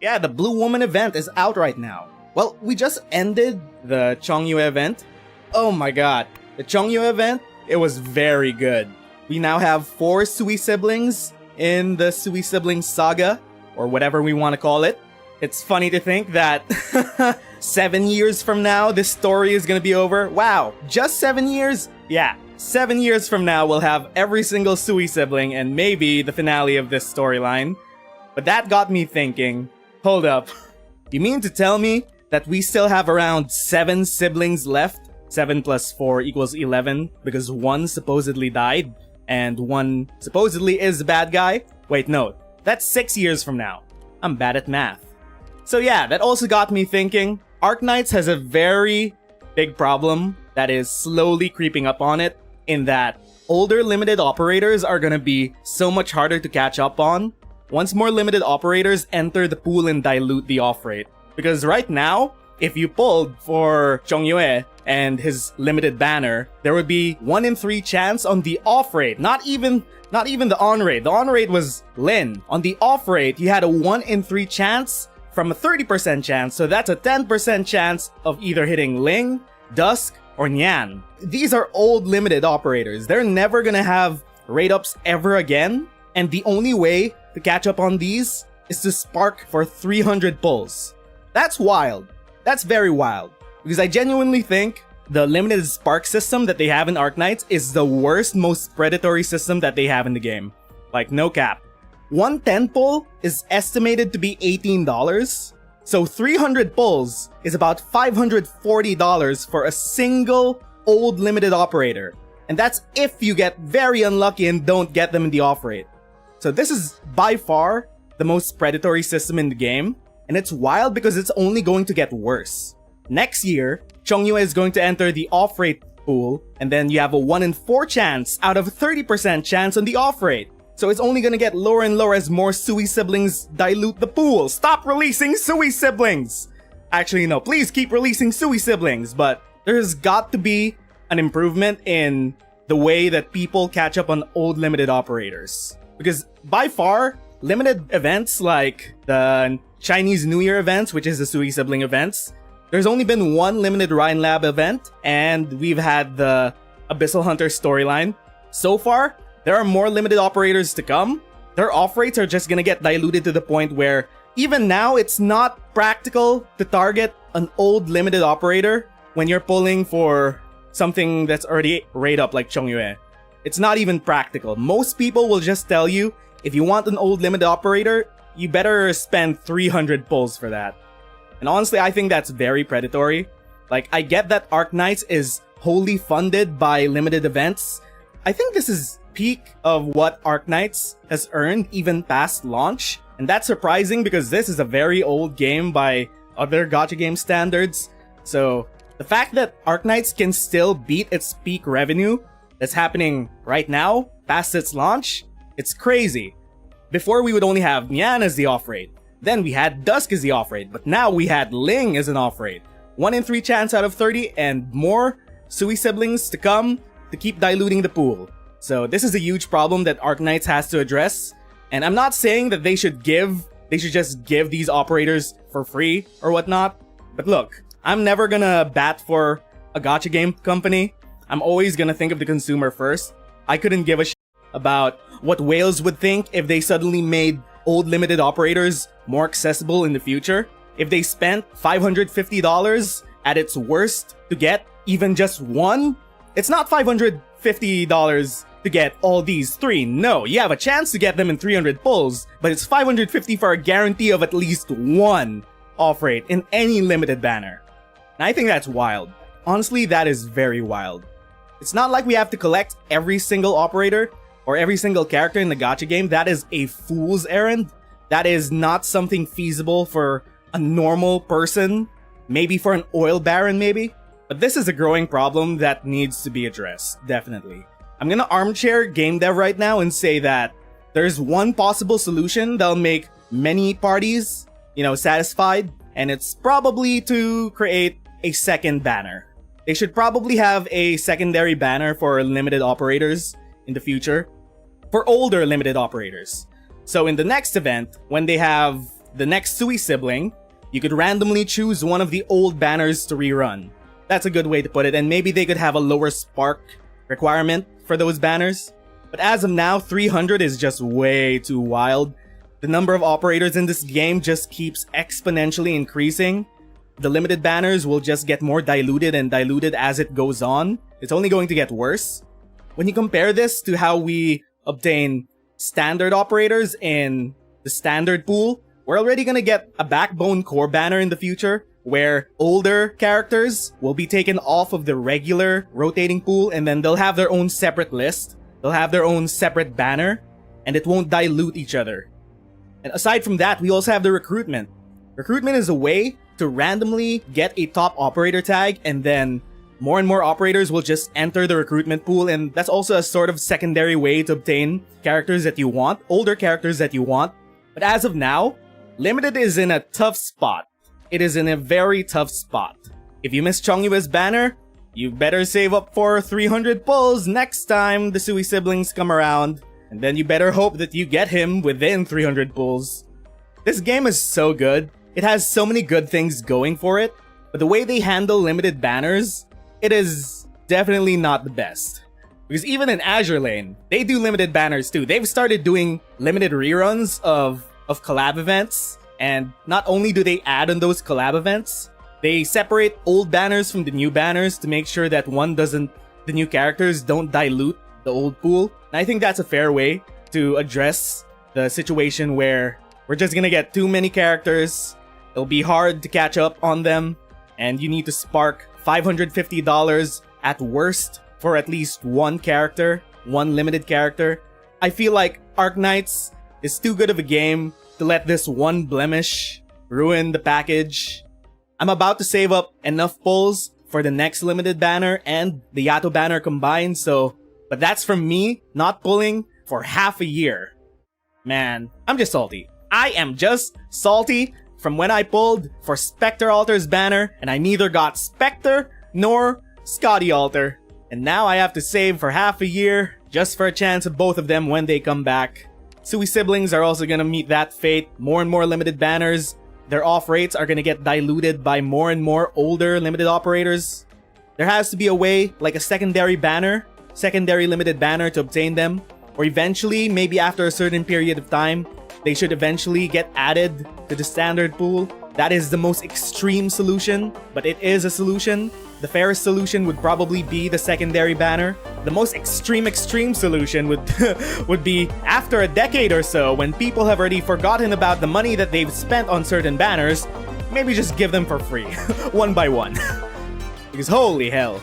Yeah, the Blue Woman event is out right now. Well, we just ended the Chongyue event. Oh my god. The Chongyue event, it was very good. We now have 4 Sui siblings in the Sui siblings saga, or whatever we want to call it. It's funny to think that 7 years from now, this story is gonna be over. Wow, just 7 years? Yeah, 7 years from now, we'll have every single Sui sibling and maybe the finale of this storyline. But that got me thinking, hold up. You mean to tell me that we still have around 7 siblings left? 7 plus 4 equals 11 because 1 supposedly died and 1 supposedly is the bad guy? Wait, no. That's 6 years from now. I'm bad at math. So yeah, that also got me thinking. Arknights has a very big problem that is slowly creeping up on it, in that older limited operators are gonna be so much harder to catch up on once more limited operators enter the pool and dilute the off rate. Because right now, if you pulled for Chongyue and his limited banner, there would be 1 in 3 chance on the off rate, not even the on rate. The on rate was Lin. On the off rate, you had a 1 in 3 chance from a 30% chance, so that's a 10% chance of either hitting Ling, Dusk, or Nyan. These are old limited operators. They're never gonna have rate ups ever again, and the only way to catch up on these is to spark for 300 pulls. That's wild. That's very wild. Because I genuinely think the limited spark system that they have in Arknights is the worst, most predatory system that they have in the game. Like, no cap. 110 pull is estimated to be $18. So 300 pulls is about $540 for a single old limited operator. And that's if you get very unlucky and don't get them in the off rate. So this is by far the most predatory system in the game. And it's wild because it's only going to get worse. Next year, Chongyue is going to enter the off rate pool. And then you have a 1 in 4 chance out of a 30% chance on the off rate. So it's only gonna get lower and lower as more Sui siblings dilute the pool. Stop releasing Sui siblings! Actually, no, please keep releasing Sui siblings, but there's got to be an improvement in the way that people catch up on old limited operators. Because by far, limited events like the Chinese New Year events, which is the Sui sibling events, there's only been 1 limited Rhine Lab event, and we've had the Abyssal Hunter storyline. So far, there are more limited operators to come. Their off rates are just gonna get diluted to the point where even now it's not practical to target an old limited operator when you're pulling for something that's already rate up like Chongyue. It's not even practical. Most people will just tell you, if you want an old limited operator, you better spend 300 pulls for that. And honestly, I think that's very predatory. Like, I get that Arknights is wholly funded by limited events. I think this is peak of what Arknights has earned even past launch, and that's surprising because this is a very old game by other gacha game standards. So the fact that Arknights can still beat its peak revenue that's happening right now past its launch, it's crazy. Before we would only have Nyan as the off rate, then we had Dusk as the off rate, but now we had Ling as an off rate. 1 in 3 chance out of 30 and more Sui siblings to come to keep diluting the pool. So this is a huge problem that Arknights has to address. And I'm not saying that they should just give these operators for free or whatnot. But look, I'm never gonna bat for a gacha game company. I'm always gonna think of the consumer first. I couldn't give a shit about what whales would think if they suddenly made old limited operators more accessible in the future. If they spent $550 at its worst to get even just one, it's not $550 to get all these 3. No, you have a chance to get them in 300 pulls, but it's $550 for a guarantee of at least 1 off rate in any limited banner. And I think that's wild. Honestly, that is very wild. It's not like we have to collect every single operator or every single character in the gacha game. That is a fool's errand. That is not something feasible for a normal person. Maybe for an oil baron, maybe. But this is a growing problem that needs to be addressed, definitely. I'm gonna armchair game dev right now and say that there's one possible solution that'll make many parties, satisfied, and it's probably to create a second banner. They should probably have a secondary banner for limited operators in the future, for older limited operators. So in the next event, when they have the next Sui sibling, you could randomly choose one of the old banners to rerun. That's a good way to put it, and maybe they could have a lower spark requirement for those banners. But as of now, 300 is just way too wild. The number of operators in this game just keeps exponentially increasing. The limited banners will just get more diluted and diluted as it goes on. It's only going to get worse. When you compare this to how we obtain standard operators in the standard pool, we're already gonna get a backbone core banner in the future, where older characters will be taken off of the regular rotating pool, and then they'll have their own separate list. They'll have their own separate banner, and it won't dilute each other. And aside from that, we also have the recruitment. Recruitment is a way to randomly get a top operator tag, and then more and more operators will just enter the recruitment pool, and that's also a sort of secondary way to obtain characters that you want, older characters that you want. But as of now, Limited is in a tough spot. It is in a very tough spot. If you miss Chongyue's banner, you better save up for 300 pulls next time the Sui siblings come around, and then you better hope that you get him within 300 pulls. This game is so good. It has so many good things going for it, but the way they handle limited banners, it is definitely not the best. Because even in Azure Lane, they do limited banners too. They've started doing limited reruns of collab events, and not only do they add on those collab events, they separate old banners from the new banners to make sure that the new characters don't dilute the old pool. And I think that's a fair way to address the situation where we're just gonna get too many characters, it'll be hard to catch up on them, and you need to spark $550 at worst for at least one character, one limited character. I feel like Arknights is too good of a game to let this one blemish ruin the package. I'm about to save up enough pulls for the next limited banner and the Yato banner combined, but that's from me not pulling for half a year. Man, I'm just salty. I am just salty from when I pulled for Spectre Altar's banner, and I neither got Spectre nor Scotty Altar. And now I have to save for half a year just for a chance of both of them when they come back. Sui siblings are also gonna meet that fate. More and more limited banners. Their off rates are gonna get diluted by more and more older limited operators. There has to be a way, like a secondary limited banner to obtain them. Or eventually, maybe after a certain period of time, they should eventually get added to the standard pool. That is the most extreme solution, but it is a solution. The fairest solution would probably be the secondary banner. The most extreme solution would be after a decade or so, when people have already forgotten about the money that they've spent on certain banners, maybe just give them for free, one by one. Because holy hell.